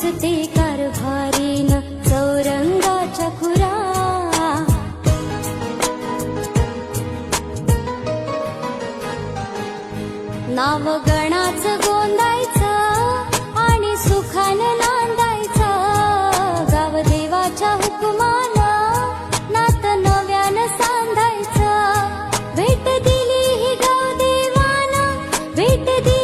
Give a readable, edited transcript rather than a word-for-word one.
ते कारभारीन चौरंगाच्या खुरा. नाव गणाचं गोंदायचं आणि सुखानं नांदायचं. गाव देवाच्या हुकुमानं नात नव्यानं सांधायचं. भेट दिली ही गाव देवानं, भेट दिली